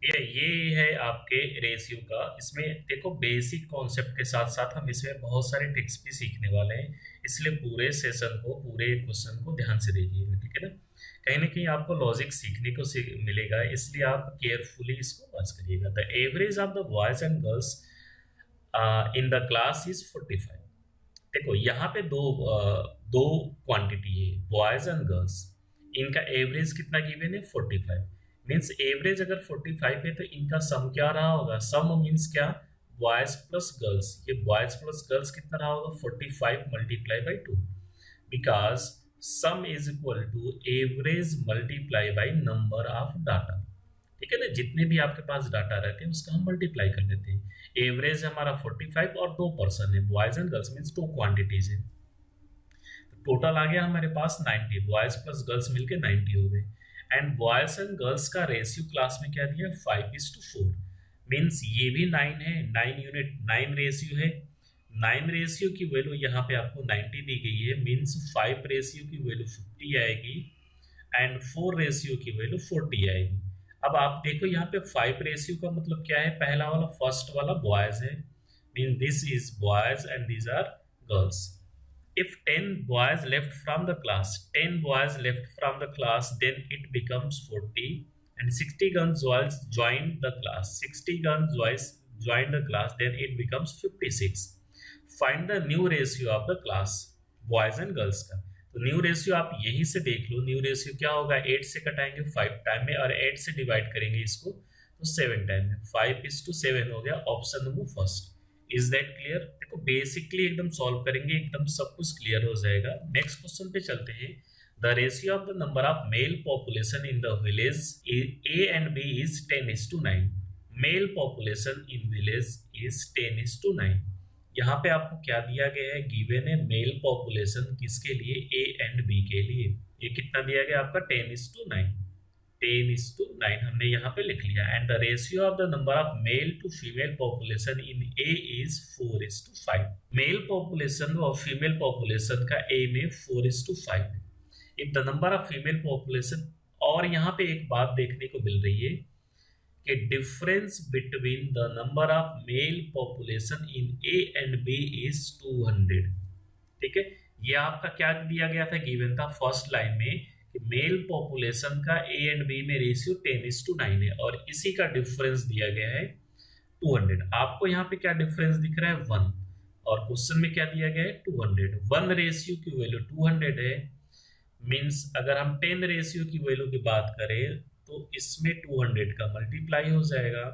ये है आपके रेशियो का। इसमें देखो बेसिक कॉन्सेप्ट के साथ साथ हम इसमें बहुत सारे ट्रिक्स भी सीखने वाले हैं, इसलिए पूरे सेशन को, पूरे क्वेश्चन को ध्यान से देखिएगा, ठीक है ना। कहीं ना कहीं आपको लॉजिक सीखने को मिलेगा, इसलिए आप केयरफुली इसको वॉच करिएगा। The average of the boys and girls in the class is 45। देखो यहाँ पे दो क्वांटिटी है, बॉयज एंड गर्ल्स। इनका एवरेज कितना गिवन है? 45। मीन्स एवरेज अगर 45 है तो इनका सम क्या रहा होगा? सम मीन्स क्या? Boys plus girls. ये बॉयज प्लस गर्ल्स कितना रहा होगा? 45 multiply by 2, because sum is equal to average multiply by number of data. ठीक है ना, जितने भी आपके पास डाटा रहते हैं उसका हम मल्टीप्लाई कर लेते हैं। एवरेज हमारा 45 और 2 पर्सन है, boys and girls, means 2 quantities है। तो टोटल आ गया हमारे पास 90, बॉयज प्लस गर्ल्स मिलके 90 हो गए। एंड बॉयज एंड गर्ल्स का रेशियो क्लास में क्या दिया? 5:4। मीन्स ये भी 9 है, 9 यूनिट, 9 रेशियो है। 9 रेशियो की वैल्यू यहाँ पे आपको 90 दी गई है, मीन्स 5 रेशियो की वैल्यू 50 आएगी एंड 4 रेशियो की वैल्यू 40 आएगी। अब आप देखो यहाँ पे 5 रेशियो का मतलब क्या है? पहला वाला, फर्स्ट वाला बॉयज है, mean this is boys and these are girls. If 10 boys left from the class, 10 boys left from the class, then it becomes 40, and 60 girls joined the class. 60 girls joined the class, then it becomes 56. Find the new ratio of the class, boys and girls का। तो new ratio आप यहीं से देख लो, new ratio क्या होगा? 8 से कटाएंगे 5 time में, और 8 से डिवाइड करेंगे इसको तो 7 टाइम में। 5:7 हो गया option number first. Is that clear? देखो बेसिकली एकदम सॉल्व करेंगे, एकदम सब कुछ क्लियर हो जाएगा। नेक्स्ट क्वेश्चन पे चलते हैं। The ratio of the number of male population in the village A and B is 10:9। Male population in village is 10:9। यहाँ पे आपको क्या दिया गया है? गिवन है मेल पॉपुलेशन किसके लिए? ए एंड बी के लिए। ये कितना दिया गया आपका? 10:9। 10:9 हमने यहाँ पे लिख लिया। And the ratio of the number of male to female population in A is 4:5। Male population और फीमेल पॉपुलेशन का ए में 4:5 है। If the number of female population, और यहाँ पे एक बात देखने को मिल रही है कि difference between the number of male population in A and B is 200। ठीक है, ये आपका क्या दिया गया था? गिवन था फर्स्ट लाइन में कि मेल पॉपुलेशन का ए एंड बी में रेशियो 10:9 है, और इसी का डिफरेंस दिया गया है 200। आपको यहाँ पे क्या डिफरेंस दिख रहा है? 1, और क्वेश्चन में क्या दिया गया है? 200। 1 रेशियो की वैल्यू 200 है, मीन्स अगर हम 10 रेशियो की वैल्यू की बात करें तो इसमें 200 का मल्टीप्लाई हो जाएगा,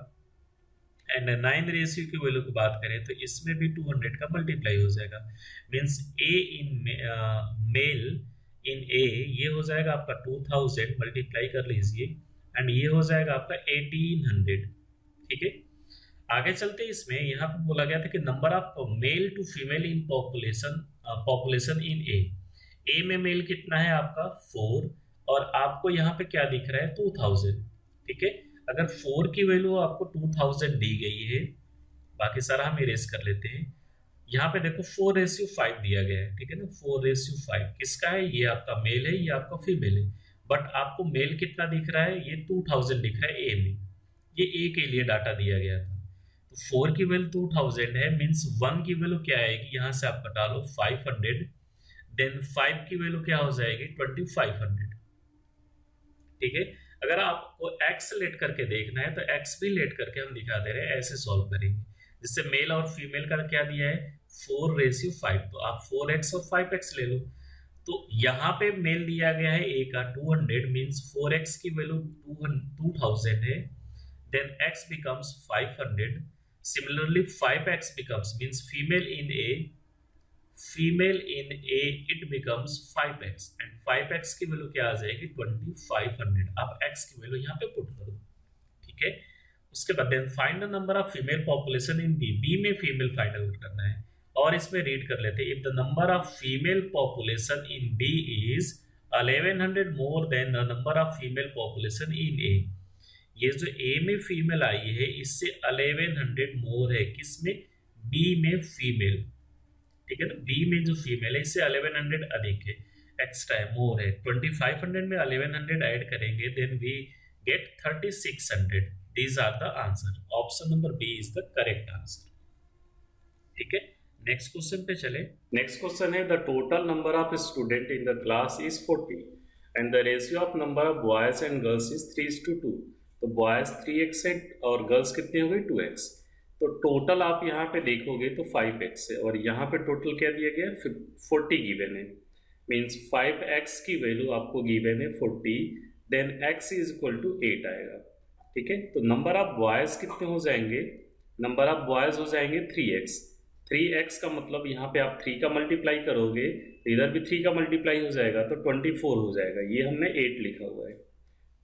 एंड 9 रेशियो की वैल्यू की बात करें तो इसमें भी 200 का मल्टीप्लाई हो जाएगा। Means A in male in A ये हो जाएगा आपका 2000, मल्टीप्लाई कर लीजिए, एंड ये हो जाएगा आपका 1800। ठीक है, आगे चलते इसमें यहाँ पे बोला गया था कि number of male to female in population in A में मेल कितना है आपका? 4, और आपको यहाँ पे क्या दिख रहा है? 2000। ठीक है, अगर 4 की वैल्यू आपको 2000 दी गई है, बाकी सारा हम इरेज कर लेते हैं। यहाँ पे देखो 4:5 दिया गया है, ठीक है ना। 4:5 किसका है? ये आपका मेल है, ये आपका फीमेल है। बट आपको मेल कितना दिख रहा है? ये 2000 दिख रहा है ए में, ये ए के लिए डाटा दिया गया था। तो 4 की वैल्यू 2000 है, मीन्स 1 की वैल्यू क्या आएगी? यहाँ से आप कटा लो 500, देन 5 की वैल्यू क्या हो जाएगी? 2500। ठीक है, अगर आपको एक्स लेट करके देखना है तो एक्स भी लेट करके हम दिखा दे रहे हैं, ऐसे सॉल्व करेंगे। जिससे मेल और फीमेल का क्या दिया है? 4:5, तो आप 4x और 5x ले लो। तो यहाँ पे मेल दिया गया है ए का 200, मीन्स 4x की वैल्यू 2000 है, then x becomes 500। Similarly 5x becomes, means female in A it becomes 5x, and 5x की वैल्यू क्या आ जाएगी? 2500। आप x की वैल्यू यहाँ पे पुट कर दो। ठीक है, उसके बाद then find the number of female population in B. B में फीमेल फाइंड आउट करना है, और इसमें रीड कर लेते हैं। If the number of female population in B is 1100 more than the number of female population in A. ये जो ए में फीमेल आई है इससे 1100 मोर है, किसमें? बी में फीमेल। ठीक है, तो बी में जो फीमेल है इससे 1100 अधिक है, एक्स्ट्रा है, मोर है। 2500 में 1100 ऐड करेंगे, then we get 3600। These are the answer. Option number B is the correct answer. ठीक है, नेक्स्ट क्वेश्चन पे चले। नेक्स्ट क्वेश्चन है the total number of student in the class is 40 and the ratio of number of boys and girls is 3:2। तो boys 3x है और girls कितने हो गए 2x। तो टोटल आप यहाँ पे देखोगे तो 5x है और यहाँ पे टोटल क्या दिया गया है 40 गिवन है। मीन्स 5x की वैल्यू आपको गिवन है 40, then x is equal to 8 आएगा। ठीक है, तो नंबर ऑफ बॉयज कितने हो जाएंगे, नंबर ऑफ बॉयज हो जाएंगे 3x। 3x का मतलब यहाँ पे आप 3 का मल्टीप्लाई करोगे तो इधर भी 3 का मल्टीप्लाई हो जाएगा तो 24 हो जाएगा। ये हमने 8 लिखा हुआ है।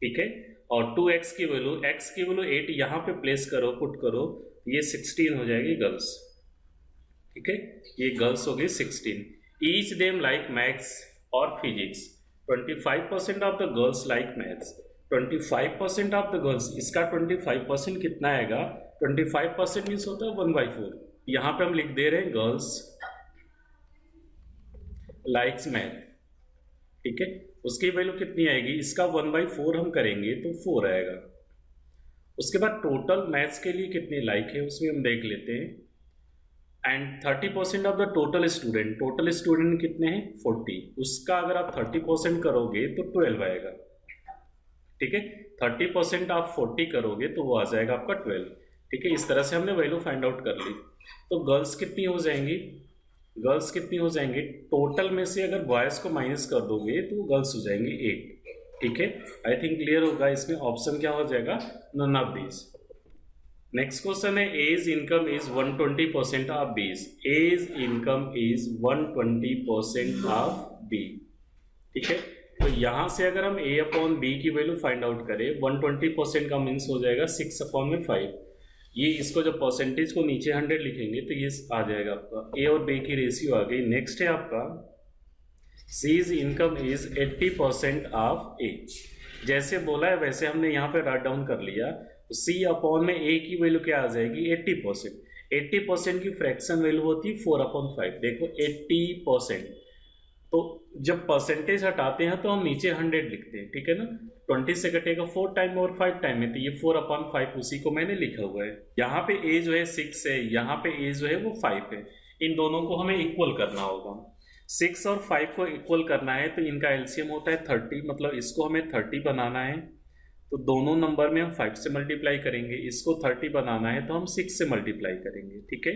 ठीक है, और 2x की वैल्यू, x की वैल्यू 8 यहाँ पे प्लेस करो, पुट करो, ये 16 हो जाएगी गर्ल्स। ठीक है, ये गर्ल्स हो गई 16। ईच देम लाइक मैथ्स और physics. 25% of the girls like maths. 25% of the girls, इसका 25% कितना आएगा, 25% मीन्स होता है 1/4। यहाँ पे हम लिख दे रहे हैं गर्ल्स लाइक्स मैथ। ठीक है, उसकी वैल्यू कितनी आएगी, इसका 1/4 हम करेंगे तो 4 आएगा। उसके बाद टोटल मैथ्स के लिए कितने लाइक है उसमें हम देख लेते हैं। And 30% of the total student, total student कितने हैं 40, उसका अगर आप 30% करोगे तो 12 आएगा। ठीक है, 30% आप 40 करोगे तो वो आ जाएगा आपका 12। ठीक है, इस तरह से हमने वैल्यू फाइंड आउट कर ली। तो गर्ल्स कितनी हो जाएंगी, गर्ल्स कितनी हो जाएंगी, टोटल में से अगर बॉयज को माइनस कर दोगे तो गर्ल्स हो जाएंगे 8। ठीक है, आई थिंक क्लियर होगा। इसमें ऑप्शन क्या हो जाएगा, none of these. Next question है A's income is 120% of B's. A's income is 120% of B. ठीक है, तो यहां से अगर हम a अपॉन बी की वैल्यू फाइंड आउट करें, 120% का मीन्स हो जाएगा 6 अपॉन में 5। ये इसको जब परसेंटेज को नीचे 100 लिखेंगे तो ये आ जाएगा आपका a और b की रेशियो आ गई। नेक्स्ट है आपका C's income is 80% of a। जैसे बोला है वैसे हमने यहाँ पे राइट डाउन कर लिया। तो C अपॉन में a की वैल्यू क्या आ जाएगी 80%। 80% की फ्रैक्शन वैल्यू होती है 4/5। देखो 80%, तो जब परसेंटेज हटाते हैं तो हम नीचे 100 लिखते हैं। ठीक है ना, 20 से कटेगा 4 टाइम और 5 टाइम में, तो ये 4/5 उसी को मैंने लिखा हुआ है। यहाँ पे a जो है 6 है, यहाँ पे a जो है वो 5 है। इन दोनों को हमें इक्वल करना होगा। 6 और 5 को इक्वल करना है तो इनका एलसीएम होता है 30, मतलब इसको हमें 30 बनाना है तो दोनों नंबर में हम 5 से मल्टीप्लाई करेंगे। इसको 30 बनाना है तो हम 6 से मल्टीप्लाई करेंगे। ठीक है,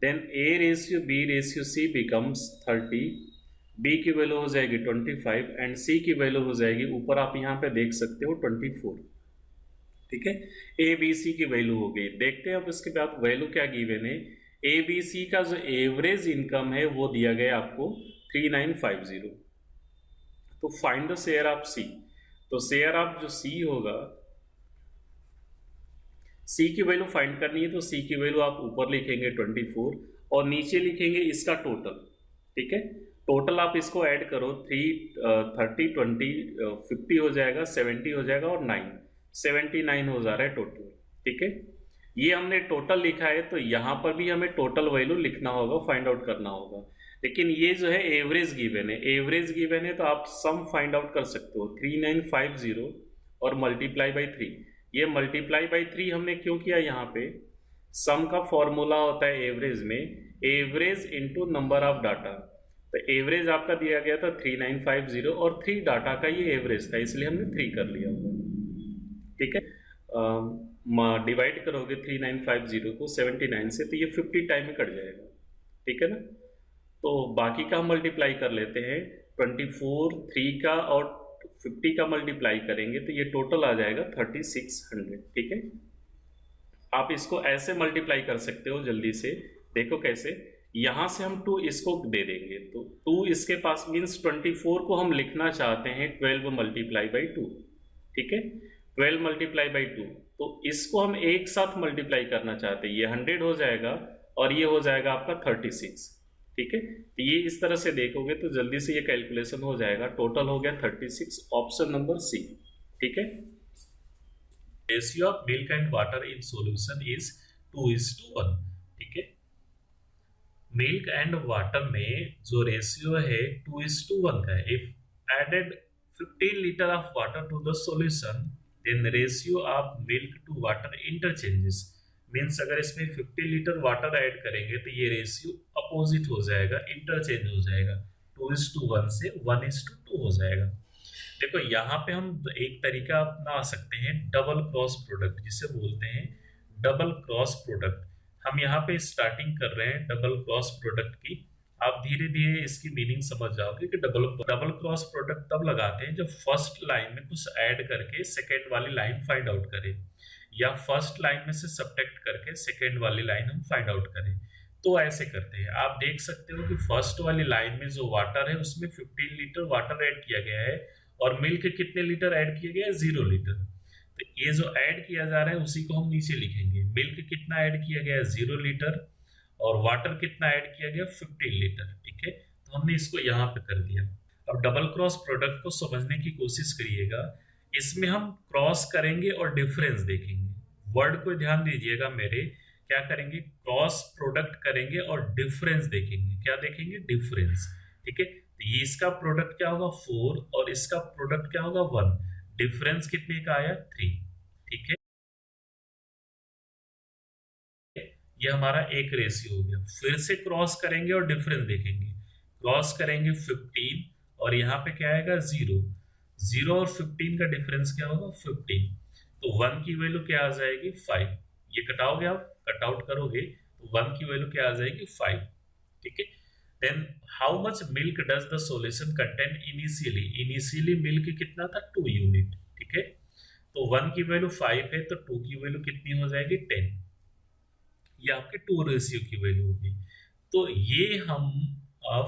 then a ratio b ratio c becomes 30। b की वैल्यू हो जाएगी 25 एंड c की वैल्यू हो जाएगी, ऊपर आप यहाँ पे देख सकते हो 24। ठीक है, a b c की वैल्यू हो गई। देखते हैं अब इसके बाद वैल्यू क्या गिवन है। a b c का जो एवरेज इनकम है वो दिया गया आपको 3950। तो find the share of c। तो शेयर ऑफ जो c होगा, c की वैल्यू फाइंड करनी है तो c की वैल्यू आप ऊपर लिखेंगे 24 और नीचे लिखेंगे इसका टोटल। ठीक है, टोटल आप इसको ऐड करो 30 20 50 हो जाएगा, 70 हो जाएगा और 9 79 हो जा रहा है टोटल। ठीक है, ये हमने टोटल लिखा है तो यहाँ पर भी हमें टोटल वैल्यू लिखना होगा, फाइंड आउट करना होगा। लेकिन ये जो है एवरेज गिवन है, एवरेज गिवन है तो आप सम फाइंड आउट कर सकते हो 3950 और मल्टीप्लाई बाई 3। ये मल्टीप्लाई बाई 3 हमने क्यों किया, यहाँ पे सम का फॉर्मूला होता है एवरेज में, average into number of data. तो एवरेज आपका दिया गया था 3950 और 3 डाटा का ये एवरेज था, इसलिए हमने 3 कर लिया होगा। ठीक है, डिवाइड करोगे 3950 को 79 से तो ये 50 टाइम में कट जाएगा। ठीक है ना, तो बाकी का हम मल्टीप्लाई कर लेते हैं। 24 3 का और 50 का मल्टीप्लाई करेंगे तो ये टोटल आ जाएगा 3600। ठीक है, आप इसको ऐसे मल्टीप्लाई कर सकते हो जल्दी से, देखो कैसे। यहां से हम 2 इसको दे देंगे तो 2 इसके पास मीन्स 24 को हम लिखना चाहते हैं 12 मल्टीप्लाई बाई 2। ठीक है, 12 मल्टीप्लाई बाई 2, तो इसको हम एक साथ मल्टीप्लाई करना चाहते हैं। ये 100 हो जाएगा और ये हो जाएगा आपका 36। ठीक है, तो ये इस तरह से देखोगे तो जल्दी से ये कैलकुलेशन हो जाएगा। टोटल हो गया 36, ऑप्शन नंबर सी। ठीक है, ratio of milk and water in solution is 2:1। ठीक है, मिल्क एंड वाटर में जो रेशियो है 2:1 का है। If added 15 litre of water to the solution then ratio of milk to water interchanges, means अगर इसमें 50 लीटर वाटर ऐड करेंगे तो ये रेशियो अपोजिट हो जाएगा, इंटरचेंज हो जाएगा, 2:1 से 1:2 हो जाएगा। देखो यहाँ पे हम एक तरीका अपना सकते हैं डबल क्रॉस प्रोडक्ट, जिसे बोलते हैं डबल क्रॉस प्रोडक्ट। हम यहाँ पे स्टार्टिंग कर रहे हैं डबल क्रॉस प्रोडक्ट की। आप धीरे धीरे इसकी मीनिंग समझ जाओगे कि डबल क्रॉस प्रोडक्ट तब लगाते हैं जब फर्स्ट लाइन में कुछ ऐड करके सेकेंड वाली लाइन फाइंड आउट करें, या फर्स्ट लाइन में से सब्ट्रैक्ट करके सेकेंड वाली लाइन हम फाइंड आउट करें। तो ऐसे करते हैं, आप देख सकते हो कि फर्स्ट वाली लाइन में जो वाटर है उसमें 15 लीटर वाटर ऐड किया गया है, और मिल्क कितने लीटर ऐड किया गया है, 0 लीटर। तो ये जो ऐड किया जा रहा है उसी को हम नीचे लिखेंगे, मिल्क कितना ऐड किया गया है 0 लीटर, और वाटर कितना ऐड किया गया 15 लीटर। ठीक है, तो हमने इसको यहाँ पे कर दिया। अब डबल क्रॉस प्रोडक्ट को समझने की कोशिश करिएगा, इसमें हम क्रॉस करेंगे और डिफरेंस देखेंगे। वर्ड को ध्यान दीजिएगा मेरे, क्या करेंगे, क्रॉस प्रोडक्ट करेंगे और डिफरेंस देखेंगे। क्या देखेंगे, डिफरेंस। ठीक है, तो ये इसका प्रोडक्ट क्या होगा 4 और इसका प्रोडक्ट क्या होगा 1, डिफरेंस कितने का आया 3। ठीक है, ये हमारा एक रेशियो हो गया। फिर से क्रॉस करेंगे और डिफरेंस देखेंगे, क्रॉस करेंगे 15 और यहाँ पे क्या आएगा 0, 0 और 15 का डिफरेंस क्या होगा 15, तो 1 की वैल्यू क्या आ जाएगी 5। ये कटाओगे, आप कट आउट करोगे तो 1 की वैल्यू क्या आ जाएगी 5। ठीक है, then how much milk does the solution contain initially, initially milk कितना था 2 यूनिट। ठीक है, तो 1 की वैल्यू 5 है तो 2 की वैल्यू कितनी हो जाएगी 10, ये आपके 2 रेशियो की वैल्यू होगी। तो ये हम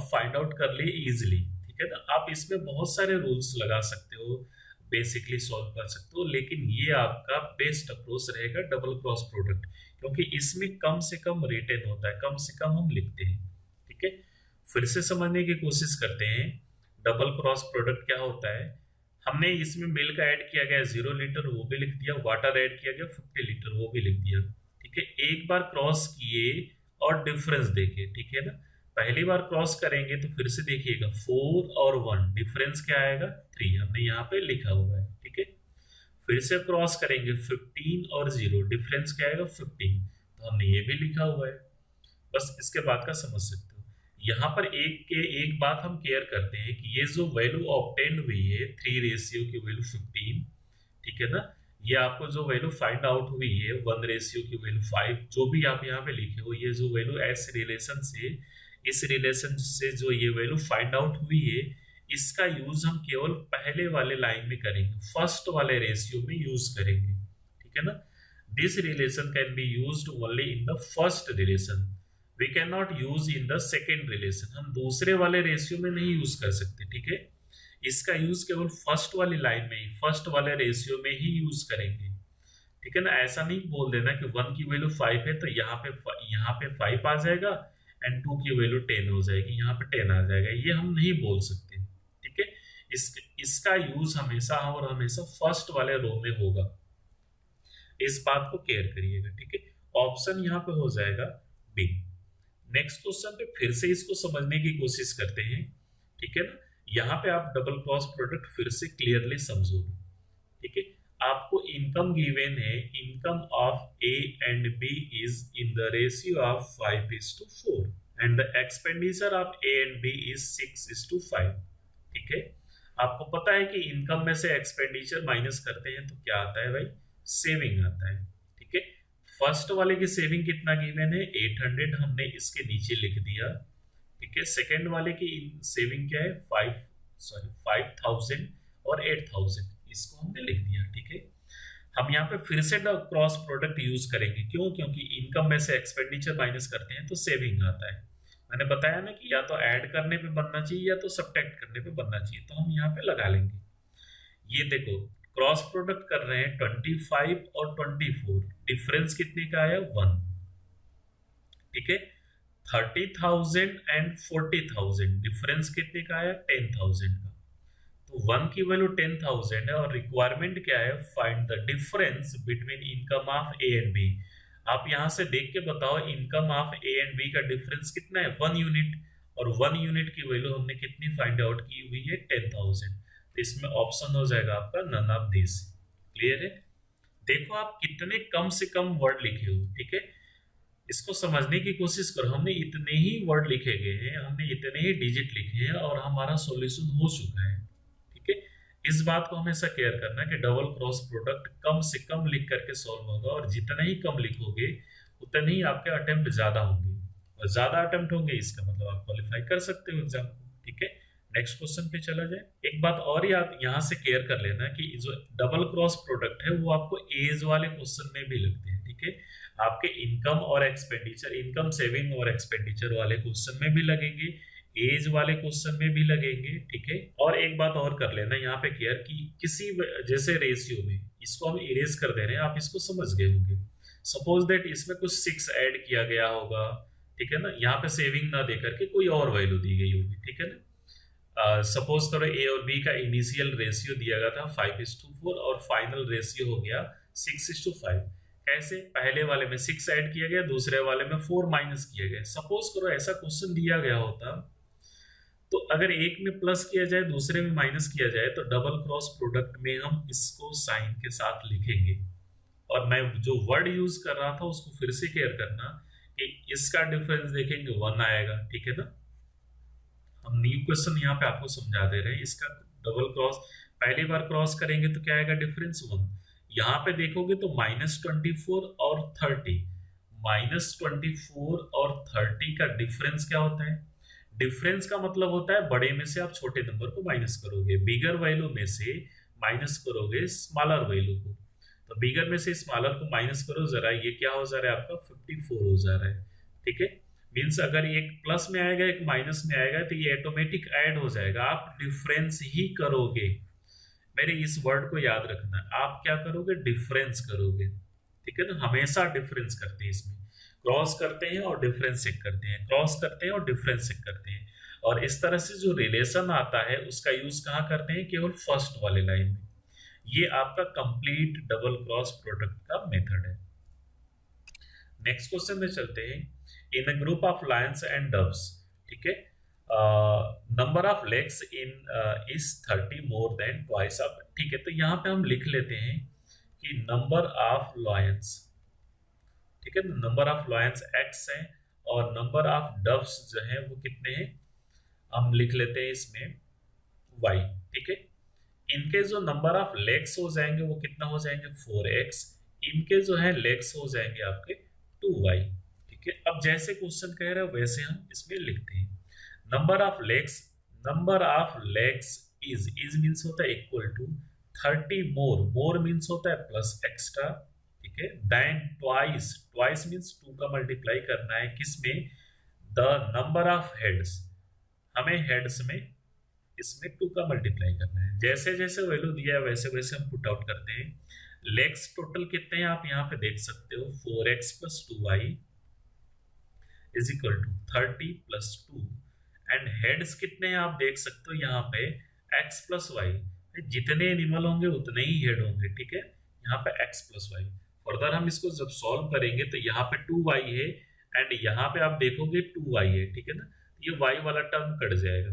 फाइंड आउट कर लिए इजिली। ठीक है, तो आप इसमें बहुत सारे रूल्स लगा सकते हो, बेसिकली सॉल्व कर सकते हो, लेकिन ये आपका बेस्ट अप्रोच रहेगा डबल क्रॉस प्रोडक्ट, क्योंकि इसमें कम से कम रिटेन होता है, कम से कम हम लिखते हैं। ठीक है, फिर से समझने की कोशिश करते हैं डबल क्रॉस प्रोडक्ट क्या होता है। हमने इसमें मिल्क ऐड किया गया 0 लीटर, वो भी लिख दिया, वाटर ऐड किया गया 50 लीटर, वो भी लिख दिया। ठीक है, एक बार क्रॉस किए और डिफरेंस देखे। ठीक है ना, पहली बार क्रॉस करेंगे तो फिर से देखिएगा 4 और 1, डिफरेंस क्या आएगा 3, हमने यहाँ पे लिखा हुआ है। ठीक है, फिर से क्रॉस करेंगे 15 और 0, डिफरेंस क्या आएगा 15, तो हमने ये भी लिखा हुआ है। बस इसके बाद का समझ सकते हो। यहाँ पर एक बात हम केयर करते हैं कि ये जो वैल्यू ऑब्टेन हुई है 3 रेशियो की वैल्यू 15, ठीक है ना, ये आपको जो वैल्यू फाइंड आउट हुई है 1 रेशियो की वैल्यू 5, जो भी आप यहाँ पे लिखे हो, ये जो वैल्यू इस रिलेशन से जो ये वैल्यू फाइंड आउट हुई है, इसका यूज हम केवल पहले वाले लाइन में करेंगे, फर्स्ट वाले रेशियो में यूज करेंगे। ठीक है ना, this relation can be used only in the first relation, we can not use in the second relation, हम दूसरे वाले रेशियो में नहीं यूज कर सकते। ठीक है, इसका यूज केवल फर्स्ट वाली लाइन में ही, फर्स्ट वाले रेशियो में ही यूज करेंगे। ठीक है ना, ऐसा नहीं बोल देना कि 1 की वैल्यू 5 है तो यहाँ पे 5 आ जाएगा एंड 2 की वैल्यू 10 हो जाएगी, यहाँ पे 10 आ जाएगा, ये हम नहीं बोल सकते। ठीक है, इसका यूज हमेशा और हमेशा फर्स्ट वाले रो में होगा, इस बात को केयर करिएगा। ठीक है, ऑप्शन यहाँ पे हो जाएगा बी। नेक्स्ट क्वेश्चन पे फिर से इसको समझने की कोशिश करते हैं। ठीक है ना, यहाँ पे आप डबल क्रॉस प्रोडक्ट फिर से क्लियरली समझोगे। ठीक है, आपको इनकम गिवन है, income of A and B is in the ratio of 5:4 and the expenditure of A and B is 6:5। ठीक है, आपको पता है कि इनकम में से एक्सपेंडिचर माइनस करते हैं तो क्या आता है भाई, सेविंग आता है। ठीक है, फर्स्ट वाले की सेविंग कितना गिवन है 800, हमने इसके नीचे लिख दिया। ठीक है, सेकेंड वाले की सेविंग क्या है 5000 और 8000, इसको हमने लिख दिया। ठीक है, हम यहाँ पे फिर से क्रॉस प्रोडक्ट यूज करेंगे, क्यों, क्योंकि इनकम में से एक्सपेंडिचर माइनस करते हैं तो सेविंग आता है। मैंने बताया ना कि या तो ऐड करने पे बनना चाहिए या तो सब्ट्रैक्ट करने पे बनना चाहिए, तो हम यहाँ पे लगा लेंगे। ये देखो क्रॉस प्रोडक्ट कर रहे हैं 25 और 24, डिफरेंस कितने का आया 1। ठीक है, 30,000 एंड 40,000, डिफरेंस कितने का आया 10,000 का, तो 1 की वैल्यू 10,000 है और रिक्वायरमेंट क्या है, find the difference between income of A and B. आप यहां से देख के बताओ income of A and B का डिफरेंस कितना है 1 यूनिट, और 1 यूनिट की वैल्यू हमने कितनी फाइंड आउट की हुई है 10,000, तो इसमें ऑप्शन हो जाएगा आपका नन ऑफ दिस। क्लियर है? देखो आप कितने कम से कम वर्ड लिखे हो, ठीक है? इसको समझने की कोशिश करो। हमने इतने ही वर्ड लिखे गए हैं, हमने इतने ही डिजिट लिखे हैं और हमारा सॉल्यूशन हो चुका है, ठीक है? इस बात को हमेशा केयर करना है कि डबल क्रॉस प्रोडक्ट कम से कम लिख करके सॉल्व होगा, और जितना ही कम लिखोगे उतने ही आपके अटेम्प्ट ज्यादा होंगे, और ज्यादा अटेम्प्ट होंगे इसका मतलब आप क्वालिफाई कर सकते हो एग्जाम को, ठीक है? नेक्स्ट क्वेश्चन पे चला जाए। एक बात और याद यहाँ से केयर कर लेना कि जो डबल क्रॉस प्रोडक्ट है वो आपको एज वाले क्वेश्चन में भी लगते हैं, ठीक है? आपके इनकम और एक्सपेंडिचर, इनकम सेविंग और एक्सपेंडिचर वाले क्वेश्चन में भी लगेंगे, एज वाले क्वेश्चन में भी लगेंगे, ठीक है? और एक बात और कर लेना यहाँ पे केयर कि किसी जैसे रेशियो में इसको हम इरेज कर दे रहे हैं, आप इसको समझ गए होंगे। सपोज दैट इसमें कुछ 6 ऐड किया गया होगा, ठीक है ना? यहाँ पे सेविंग ना देकर के कोई और वैल्यू दी गई होगी, ठीक है ना? सपोज करो ए और बी का इनिशियल रेशियो दिया गया था 5:4 और फाइनल रेशियो हो गया 6:5। कैसे? पहले वाले में 6 ऐड किया गया, दूसरे वाले में 4 माइनस किया गया। सपोज करो ऐसा क्वेश्चन दिया गया होता तो अगर एक में प्लस किया जाए दूसरे में माइनस किया जाए तो डबल क्रॉस प्रोडक्ट में हम इसको साइन के साथ लिखेंगे। और मैं जो वर्ड यूज कर रहा था उसको फिर से केयर करना कि इसका डिफरेंस देखेंगे 1 आएगा, ठीक है ना? हम न्यू क्वेश्चन यहाँ पे आपको समझा दे रहे हैं। इसका डबल क्रॉस पहली बार क्रॉस करेंगे तो क्या आएगा? डिफरेंस 1। यहाँ पे देखोगे तो -24 और 30, -24 और 30 का डिफरेंस क्या होता है? डिफरेंस का मतलब होता है बड़े में से आप छोटे नंबर को माइनस करोगे, बिगर वैल्यू में से माइनस करोगे स्मॉलर वैल्यू को। तो बिगर में से स्मॉलर को माइनस करो जरा, ये क्या हो जा रहा है आपका? 54 हो जा रहा है, ठीक है? मीन्स अगर एक प्लस में आएगा एक माइनस में आएगा तो ये ऑटोमेटिक ऐड हो जाएगा, आप डिफरेंस ही करोगे। मेरे इस वर्ड को याद रखना, आप क्या करोगे? डिफरेंस करोगे, ठीक है ना? हमेशा डिफरेंस करते हैं, इसमें क्रॉस करते हैं और डिफरेंस चेक करते हैं, क्रॉस करते हैं और डिफरेंस चेक करते हैं। और इस तरह से जो रिलेशन आता है उसका यूज कहाँ करते हैं? केवल फर्स्ट वाले लाइन में। ये आपका कंप्लीट डबल क्रॉस प्रोडक्ट का मेथड है। नेक्स्ट क्वेश्चन में चलते हैं। In a group of lions and doves, ठीक है, number of legs in is 30 more than twice of, ठीक है? तो यहाँ पे हम लिख लेते हैं कि नंबर ऑफ लायंस, ठीक है, नंबर ऑफ लायंस x है और नंबर ऑफ डव्स जो है वो कितने हैं? हम लिख लेते हैं इसमें y, ठीक है? इनके जो नंबर ऑफ लेग्स हो जाएंगे वो कितना हो जाएंगे? 4x। इनके जो है लेग्स हो जाएंगे आपके 2y, ठीक है? अब जैसे क्वेश्चन कह रहे हैं वैसे हम इसमें लिखते हैं। Number of legs is means होता है इक्वल टू 30 मोर मीन्स होता है प्लस एक्स्ट्रा, ठीक है? देन ट्वाइस मीन्स 2 का मल्टीप्लाई करना है किसमें? द नंबर ऑफ हेड्स, हमें हेड्स में इसमें 2 का मल्टीप्लाई करना है। जैसे जैसे वैल्यू दिया है वैसे वैसे हम पुट आउट करते हैं। लेग्स टोटल कितने हैं आप यहाँ पे देख सकते हो, 4x + 2y is equal to 30 + 2। And heads कितने हैं आप देख सकते हो यहाँ पे, x + y। जितने एनिमल होंगे उतने ही हेड होंगे, ठीक है? यहाँ पे x + y। फर्दर हम इसको जब सॉल्व करेंगे तो यहाँ पे 2y है एंड यहाँ पे आप देखोगे 2y है, ठीक है ना? ये y वाला टर्म कट जाएगा,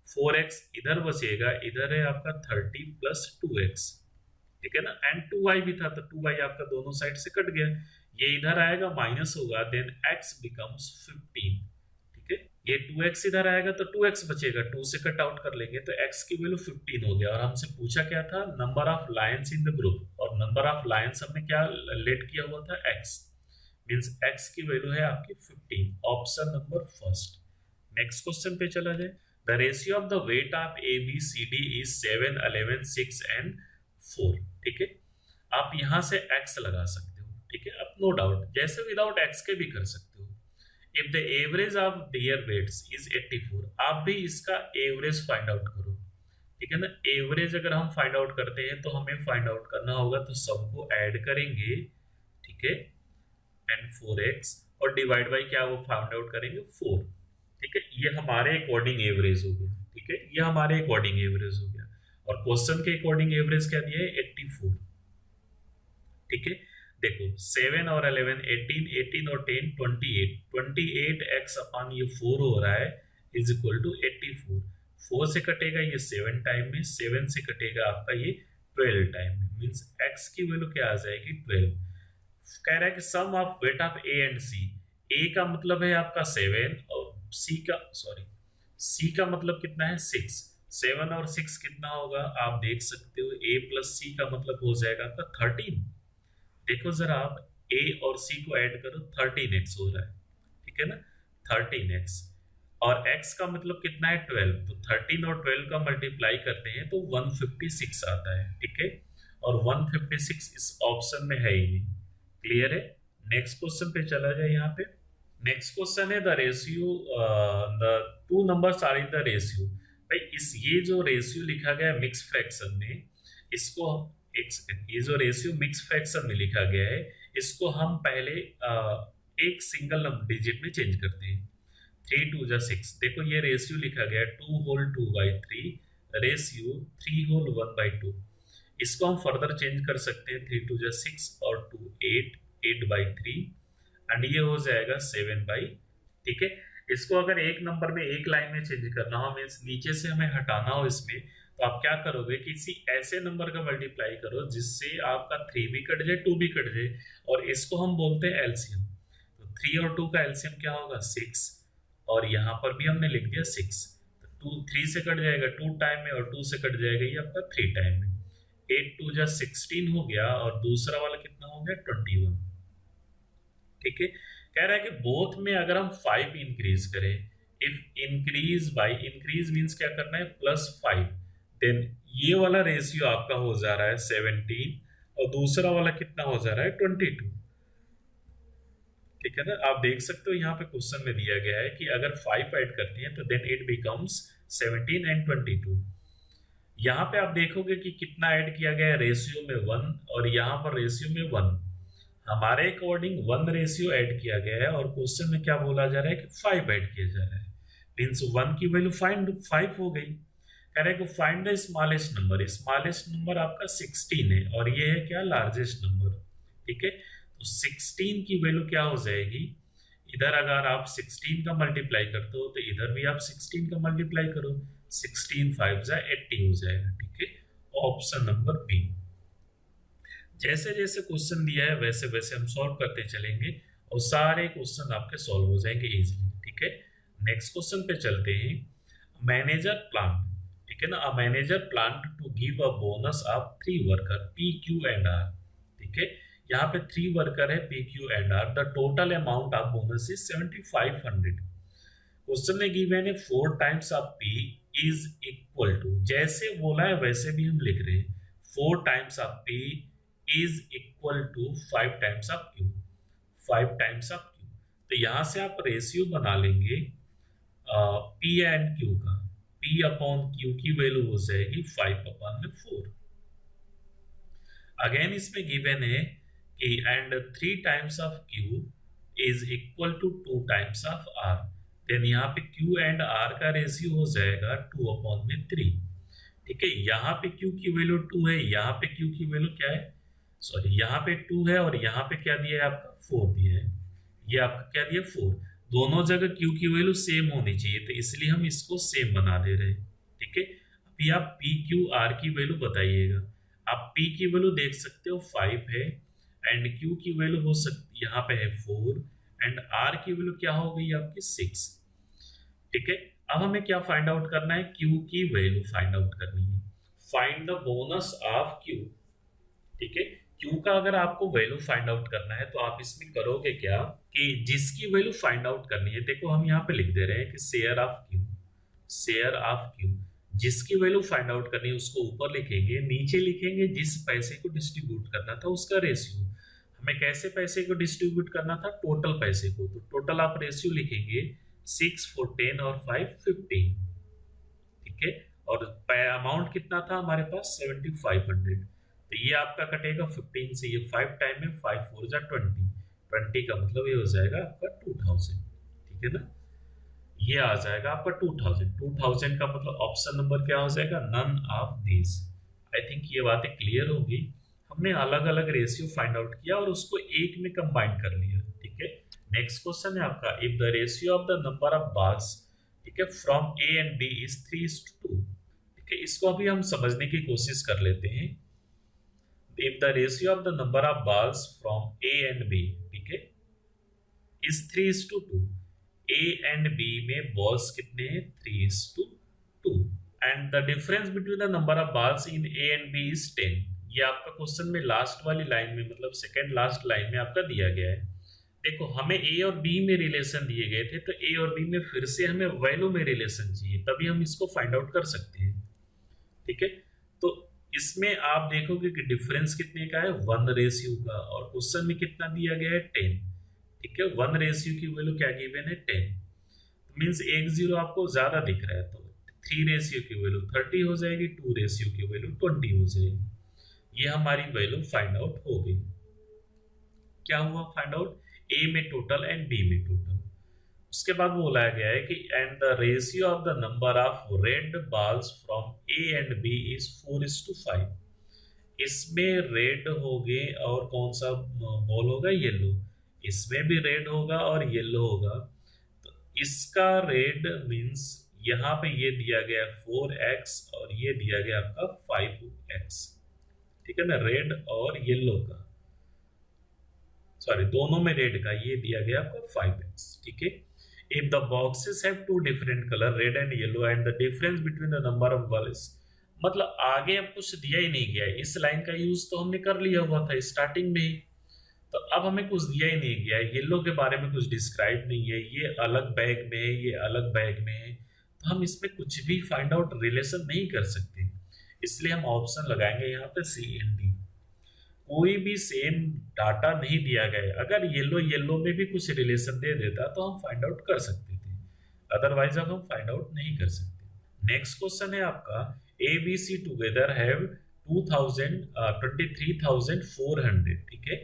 4x इधर बचेगा, इधर है आपका 30 + 2x, ठीक है ना? एंड 2y भी था तो 2y आपका दोनों साइड से कट गया, ये इधर आएगा माइनस होगा, देन x बिकम्स 15, ठीक है? ये 2x इधर आएगा तो 2x बचेगा, 2 से कट आउट कर लेंगे तो x की वैल्यू 15 हो गया। और हमसे पूछा क्या था? Number of lions in the group, और नंबर ऑफ लायंस हमने क्या लेट किया हुआ था? x, मींस x की वैल्यू है आपकी 15, option number first. Next question पे चला जाए। The ratio of the weight of A B C D is 7, 11, 6 and 4, ठीक है? आप यहां से x लगा सकते हो, ठीक है? अब नो डाउट जैसे विदाउट x के भी कर सकते हो। If the average of their weights is 84, आप भी इसका एवरेज फाइंड आउट करो, ठीक है ना? एवरेज अगर हम फाइंड आउट करते हैं तो हमें फाइंड आउट करना होगा तो सबको ऐड करेंगे, ठीक है? एंड 4x और डिवाइड बाय क्या वो फाइंड आउट करेंगे 4, ठीक है? ये हमारे अकॉर्डिंग एवरेज हो गया, ठीक है? ये हमारे अकॉर्डिंग एवरेज हो गया। और क्वेश्चन के अकॉर्डिंग एवरेज क्या दिया है? 84, ठीक है? देखो 7 और 11 18, 18 और 10 28, 28x अपन ये 4 हो रहा है इज इक्वल टू 84। 4 से कटेगा ये 7 टाइम में, 7 से कटेगा आपका ये 12 टाइम में, मीन्स x की वैल्यू क्या आ जाएगी 12। कह रहा है कि sum of weight of A and C, A का मतलब है आपका 7 और सी का मतलब कितना है 6। 7 और 6 कितना होगा आप देख सकते हो, a प्लस सी का मतलब हो जाएगा आपका 13। देखो जरा आप a और c को ऐड करो, 13x हो रहा है, ठीक है ना, 13x। और x का मतलब कितना है 12, तो 13 और 12 का मल्टीप्लाई करते हैं तो 156 आता है, ठीक है। और 156 इस ऑप्शन में है ही नहीं। क्लियर है। नेक्स्ट क्वेश्चन पे चला जाए। यहाँ पे नेक्स्ट क्वेश्चन है the ratio, the two numbers are in the ratio. भाई ये जो रेशियो लिखा गया है मिक्स फ्रैक्शन में, इसको ये जो रेशियो मिक्स फ्रैक्शन में लिखा गया है, इसको हम पहले एक सिंगल डिजिट में चेंज करते हैं। 3 2 जा 6। देखो ये रेशियो लिखा गया है 2 होल 2/3 रेशियो 3 होल 1/2। इसको हम फर्दर चेंज कर सकते हैं, 3 2 जा 6 और 2 8 8/3 एंड ये हो जाएगा 7/। ठीक है। इसको अगर एक नंबर में एक लाइन में चेंज करना हो, मीन्स नीचे से हमें हटाना हो इसमें, तो आप क्या करोगे, किसी ऐसे नंबर का मल्टीप्लाई करो जिससे आपका 3 भी कट जाए 2 भी कट जाए, और इसको हम बोलते हैं एलसीएम। तो 3 और 2 का एलसीएम क्या होगा 6, और यहाँ पर भी हमने लिख दिया 6। तो 2 3 से कट जाएगा 2 टाइम में, और 2 से कट जाएगा ये आपका 3 टाइम में। 8 2 जा 16 हो गया, और दूसरा वाला कितना हो गया 21। ठीक है। कह रहा है कि बोथ में अगर हम 5 इंक्रीज करें, if increase by, increase means क्या करना है +5, देन ये वाला रेशियो आपका हो जा रहा है 17, और दूसरा वाला कितना हो जा रहा है 22। ठीक है ना। आप देख सकते हो यहाँ पे क्वेश्चन में दिया गया है कि अगर 5 ऐड करते हैं तो देन इट बिकम्स 17 एंड 22। यहाँ पे आप देखोगे कि कितना ऐड किया गया है रेशियो में 1, और यहाँ पर रेशियो में 1। हमारे अकॉर्डिंग 1 रेशियो ऐड किया गया है, और क्वेश्चन में क्या बोला जा रहा है कि 5 ऐड किया जा रहा है, मीन्स 1 की वैल्यू फाइंड 5 हो गई। कह रहे हैं कि find the smallest number. Smallest number आपका 16 है, और ये है क्या लार्जेस्ट नंबर। ठीक है। तो 16 की वैल्यू क्या हो जाएगी, इधर अगर आप 16 का मल्टीप्लाई करते हो तो इधर भी आप 16 का मल्टीप्लाई करो, 16 5 जा 80 हो जाएगा। ठीक है। Option number B. जैसे जैसे क्वेश्चन दिया है वैसे वैसे हम सॉल्व करते चलेंगे, और सारे क्वेश्चन आपके सॉल्व हो जाएंगे इजीली। ठीक है। नेक्स्ट क्वेश्चन पे चलते हैं। मैनेजर प्लान, ठीक है ना, a manager plan to give a bonus of 3 worker P Q and R. ठीक है। यहाँ पे 3 वर्कर है P Q and R, the total amount of bonus is 7500। Question में गिवन है 4 times of P is equal to, जैसे बोला है वैसे भी हम लिख रहे हैं, 4 times of P is equal to 5 times of Q, 5 times of Q. तो यहां से आप रेशियो बना लेंगे पी एंड क्यू का, पी अपॉन क्यू की वैल्यू हो जाएगी 5/4। अगेन इसमें गिवन है कि and 3 times of Q is equal to 2 times of R, then यहाँ पे क्यू एंड आर का रेशियो हो जाएगा 2/3। ठीक है। यहाँ पे क्यू की वैल्यू 2 है, यहाँ पे क्यू की वैल्यू क्या है, सॉरी यहाँ पे 2 है, और यहाँ पे क्या दिया है आपका 4 दिया है, ये आपका क्या दिया 4। दोनों जगह क्यू की वैल्यू सेम होनी चाहिए, तो इसलिए हम इसको सेम बना दे रहे हैं। ठीक है। अभी आप पी क्यू आर की वैल्यू बताइएगा। आप पी की वैल्यू देख सकते हो 5 है, एंड क्यू की वैल्यू हो सकती यहाँ पे है 4, एंड आर की वैल्यू क्या हो गई आपकी 6। ठीक है। अब हमें क्या फाइंड आउट करना है, क्यू की वैल्यू फाइंड आउट करनी है। Find the bonus of Q. ठीक है। क्यू का अगर आपको वैल्यू फाइंड आउट करना है तो आप इसमें करोगे क्या कि जिसकी वैल्यू फाइंड आउट करनी है, देखो हम यहाँ पे लिख दे रहे हैं कि share of Q, share of Q, जिसकी वैल्यू फाइंड आउट करनी है उसको ऊपर लिखेंगे, नीचे लिखेंगे जिस पैसे को डिस्ट्रीब्यूट करना था उसका रेशियो। हमें कैसे पैसे को डिस्ट्रीब्यूट करना था, टोटल पैसे को, तो टोटल आप रेशियो लिखेंगे 6 4 10 और 5 15। ठीक है। और अमाउंट कितना था हमारे पास 7500, तो ये आपका कटेगा 15 से, ये 5 टाइम में 5 4 जा 20, 20 का मतलब ये हो जाएगा आपका 2000। ठीक है ना। ये आ जाएगा आपका 2000। 2000 का मतलब ऑप्शन नंबर क्या हो जाएगा, none of this. I think ये बातें क्लियर होगी। हमने अलग अलग रेशियो फाइंड आउट किया और उसको एक में कंबाइन कर लिया। ठीक है। नेक्स्ट क्वेश्चन है आपका, if the ratio of the number of bars, ठीक है, from A and B is 3:2। ठीक है। इसको अभी हम समझने की कोशिश कर लेते हैं if the ratio of the number of balls from A and B, ठीक है, इज 3:2, ए एंड बी में बॉल्स कितने हैं, 3:2, and the difference between the number of balls in A and B is 10। ये आपका क्वेश्चन में last वाली line में, मतलब सेकेंड लास्ट लाइन में आपका दिया गया है। देखो हमें ए और बी में रिलेशन दिए गए थे, तो ए और बी में फिर से हमें वैल्यू में रिलेशन चाहिए, तभी हम इसको फाइंड आउट कर सकते हैं, ठीक है। तो इसमें आप देखोगे कि डिफरेंस कितने का है, 1 का, और क्वेश्चन में कितना दिया गया है, 10, ठीक है। 1 की वैल्यू क्या गिवन है, 10, मीन्स 1 0 आपको ज्यादा दिख रहा है, तो 3 की वैल्यू 30 हो जाएगी, 2 की वैल्यू 20 हो जाएगी। ये हमारी वैल्यू फाइंड आउट हो गई। क्या हुआ फाइंड आउट, ए में टोटल एंड बी में टोटल। उसके बाद बोला गया है कि and the ratio of the number of red balls from A and B is 4:5। इसमें रेड हो गए और कौन सा बॉल होगा, येलो, इसमें भी रेड होगा और येलो होगा। तो इसका रेड मींस यहाँ पे ये दिया गया 4x और ये दिया गया आपका 5x, ठीक है ना, रेड और येलो का, सॉरी दोनों में रेड का ये दिया गया आपको 5x, ठीक है। If the boxes have two different colour red and yellow and the difference between the number of balls, मतलब आगे अब कुछ दिया ही नहीं गया है, इस लाइन का यूज तो हमने कर लिया हुआ था स्टार्टिंग में ही, तो अब हमें कुछ दिया ही नहीं गया है, येलो के बारे में कुछ डिस्क्राइब नहीं है, ये अलग बैग में है, ये अलग बैग में है, तो हम इसमें कुछ भी फाइंड आउट रिलेशन नहीं कर सकते, इसलिए हम ऑप्शन लगाएंगे यहाँ पे सी एंड डी। कोई भी सेम डाटा नहीं दिया गया, अगर येलो येलो में भी कुछ रिलेशन दे देता तो हम फाइंड आउट कर सकते थे, अदरवाइज अब हम फाइंड आउट नहीं कर सकते। नेक्स्ट क्वेश्चन है आपका, A B C together have 23,400, ठीक है।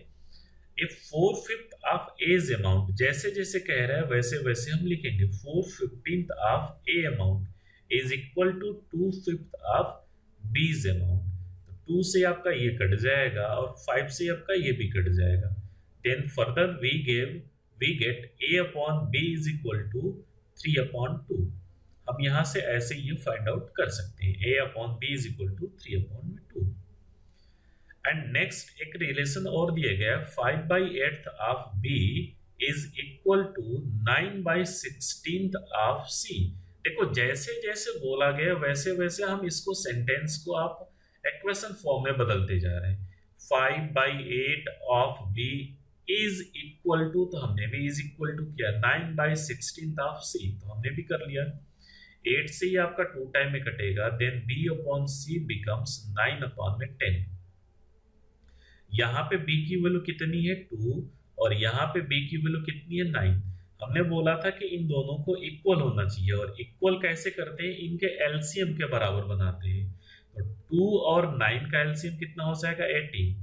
इफ 4/5 ऑफ एज अमाउंट, जैसे जैसे कह रहा है वैसे वैसे हम लिखेंगे, 4/15 of A amount is equal to 2/5 of B's amount. 2 से आपका ये कट जाएगा और 5 से आपका ये भी कट जाएगा। Then further we get a upon b is equal to 3/2। हम यहाँ से ऐसे ये फाइंड आउट कर सकते हैं, a upon b is equal to 3/2। And next एक रिलेशन और दिया गया, 5/8 of b is equal to 9/16 of c। देखो जैसे जैसे बोला गया वैसे वैसे हम इसको सेंटेंस को आप इक्वेशन फॉर्म में बदलते जा रहे हैं। 5/8 of b is equal to, तो हमने भी इज इक्वल टू किया, 9/16 ऑफ c, तो हमने भी कर लिया। 8 से ही आपका 2 टाइम में कटेगा, then b upon c becomes 9/10। यहाँ पे b की वैल्यू कितनी है, 2, और यहाँ पे b की वैल्यू कितनी है, 9। हमने बोला था कि इन दोनों को इक्वल होना चाहिए, और इक्वल कैसे करते हैं, इनके एलसीएम के बराबर बनाते हैं। तो 2 और 9 का एलसीएम कितना हो जाएगा, 18।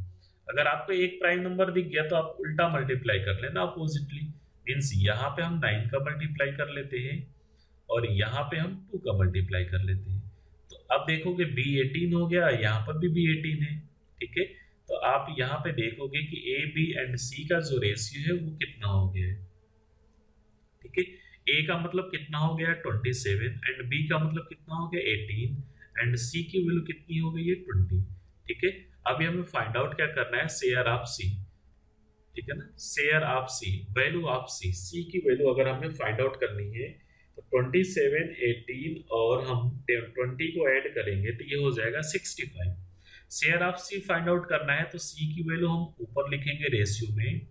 अगर आपको एक प्राइम नंबर दिख गया तो आप उल्टा मल्टीप्लाई कर लेना अपोजिटली, मीन्स यहाँ पे हम 9 का मल्टीप्लाई कर लेते हैं और यहाँ पे हम 2 का मल्टीप्लाई कर लेते हैं। तो अब देखोगे b 18 हो गया, यहाँ पर भी b 18 है, ठीक है। तो आप यहाँ पे देखोगे कि a b एंड c का जो रेशियो है वो कितना हो गया है, ठीक है। a का मतलब कितना हो गया, 27, एंड b का मतलब कितना हो गया, 18, एंड c की वैल्यू कितनी हो गई है, 20, ठीक है। अभी हमें फाइंड आउट क्या करना है, शेयर ऑफ c, ठीक है ना, share of c, value of c की वैल्यू अगर हमें फाइंड आउट करनी है तो 27, 18 और हम 20 को ऐड करेंगे तो ये हो जाएगा 65। Share of c find out करना है तो c की वैल्यू हम ऊपर लिखेंगे रेशियो में,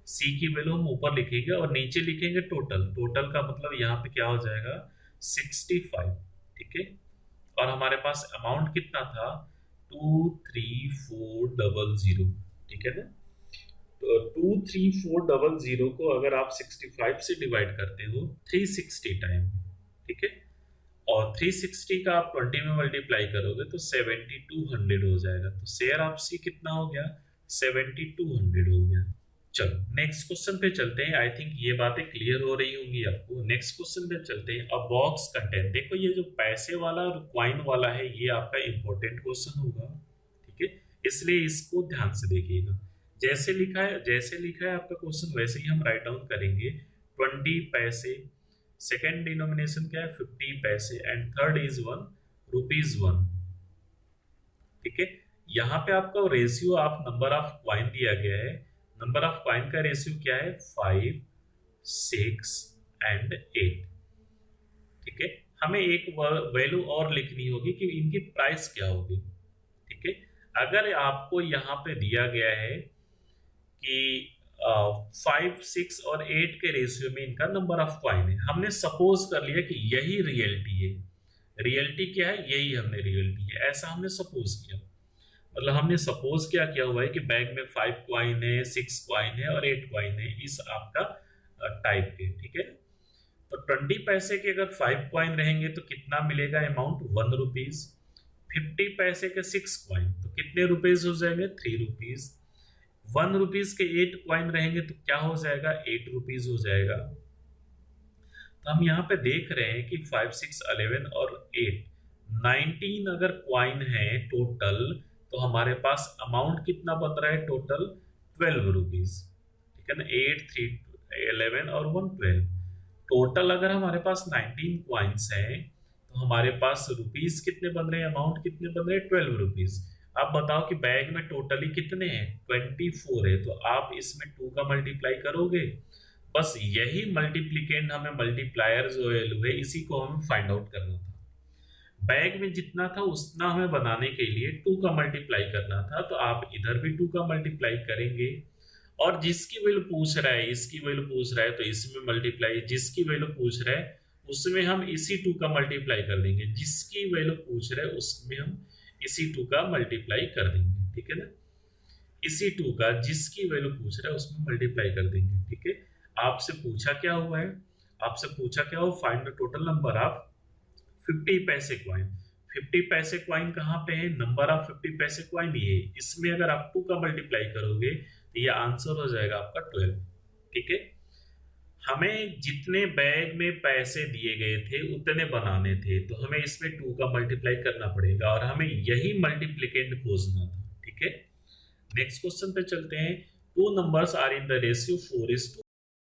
c की वैल्यू हम ऊपर लिखेंगे और नीचे लिखेंगे टोटल, टोटल का मतलब यहाँ पे क्या हो जाएगा, 65, ठीक है। और हमारे पास अमाउंट कितना था, 23400, ठीक है ना। तो 23400 को अगर आप 65 से डिवाइड करते हो 360 टाइम, ठीक है, और 360 का आप 20 में मल्टीप्लाई करोगे तो 7200 हो जाएगा। तो शेयर ऑफ सी कितना हो गया, 7200 हो गया। चलो नेक्स्ट क्वेश्चन पे चलते हैं, आई थिंक ये बातें क्लियर हो रही होंगी आपको। नेक्स्ट क्वेश्चन पे चलते हैं, अ बॉक्स कंटेंट, देखो ये जो पैसे वाला और कॉइन वाला है ये आपका इंपॉर्टेंट क्वेश्चन होगा, ठीक है, इसलिए इसको ध्यान से देखिएगा। जैसे लिखा है आपका क्वेश्चन वैसे ही हम राइट डाउन करेंगे। 20 पैसे, सेकेंड डिनोमिनेशन क्या है, 50 पैसे, एंड थर्ड इज 1 रुपीज 1, ठीक है। यहाँ पे आपका रेशियो आप नंबर ऑफ क्वाइन दिया गया है, नंबर ऑफ क्वाइन का रेशियो क्या है 5, 6 एंड 8। ठीक है, हमें एक वैल्यू और लिखनी होगी कि इनकी प्राइस क्या होगी। ठीक है, अगर आपको यहाँ पे दिया गया है कि 5, 6 और 8 के रेशियो में इनका नंबर ऑफ क्वाइन है, हमने सपोज कर लिया कि यही रियलिटी है। रियलिटी क्या है, यही हमने रियलिटी है, ऐसा हमने सपोज किया। मतलब हमने सपोज क्या किया हुआ है कि बैग में 5 क्वाइन है, 6 क्वाइन है और 8 क्वाइन है इस आपका टाइप के। ठीक है, तो 20 पैसे के अगर 5 क्वाइन रहेंगे तो कितना मिलेगा अमाउंट 1 रुपीज। 50 पैसे के 6 क्वाइन तो कितने रुपीज हो जाएंगे 3 रुपीज। 1 रुपीज के 8 क्वाइन रहेंगे तो क्या हो जाएगा 8 रुपीज हो जाएगा। तो हम यहाँ पे देख रहे हैं कि 5, 6, 11 और 8 19 अगर क्वाइन है टोटल, तो हमारे पास अमाउंट कितना बन रहा है टोटल 12 रुपीज। ठीक है ना, 8, 3, 11 और 1 12। टोटल अगर हमारे पास 19 क्वाइंस हैं तो हमारे पास रुपीज कितने बन रहे हैं, अमाउंट कितने बन रहे हैं 12 रुपीज। आप बताओ कि बैग में टोटली कितने हैं 24 है, तो आप इसमें 2 का मल्टीप्लाई करोगे। बस यही मल्टीप्लिकेंड हमें मल्टीप्लायर जो वैल्यू है इसी को हमें फाइंड आउट करना था। बैग में जितना था उतना हमें बनाने के लिए 2 का मल्टीप्लाई करना था, तो आप इधर भी 2 का मल्टीप्लाई करेंगे और जिसकी वैल्यू पूछ रहा है इसकी वैल्यू पूछ रहा है तो इसमें मल्टीप्लाई, जिसकी वैल्यू पूछ रहा है उसमें हम इसी 2 का मल्टीप्लाई कर देंगे, जिसकी वैल्यू पूछ रहा है उसमें हम इसी 2 का मल्टीप्लाई कर देंगे। ठीक है ना, इसी 2 का जिसकी वैल्यू पूछ रहा है उसमें मल्टीप्लाई कर देंगे। ठीक है, आपसे पूछा क्या हुआ है, आपसे पूछा क्या हो find the total number of 50 पैसे क्वाइन। 50 पैसे क्वाइन कहाँ पे है, नंबर ऑफ 50 पैसे क्वाइन ये, इसमें अगर आप 2 का मल्टीप्लाई करोगे तो ये आंसर हो जाएगा आपका 12। ठीक है, हमें जितने बैग में पैसे दिए गए थे उतने बनाने थे, तो हमें इसमें 2 का मल्टीप्लाई करना पड़ेगा और हमें यही मल्टीप्लिकेंड खोजना था। ठीक है, नेक्स्ट क्वेश्चन पे चलते हैं। 2 numbers are in the ratio 4:1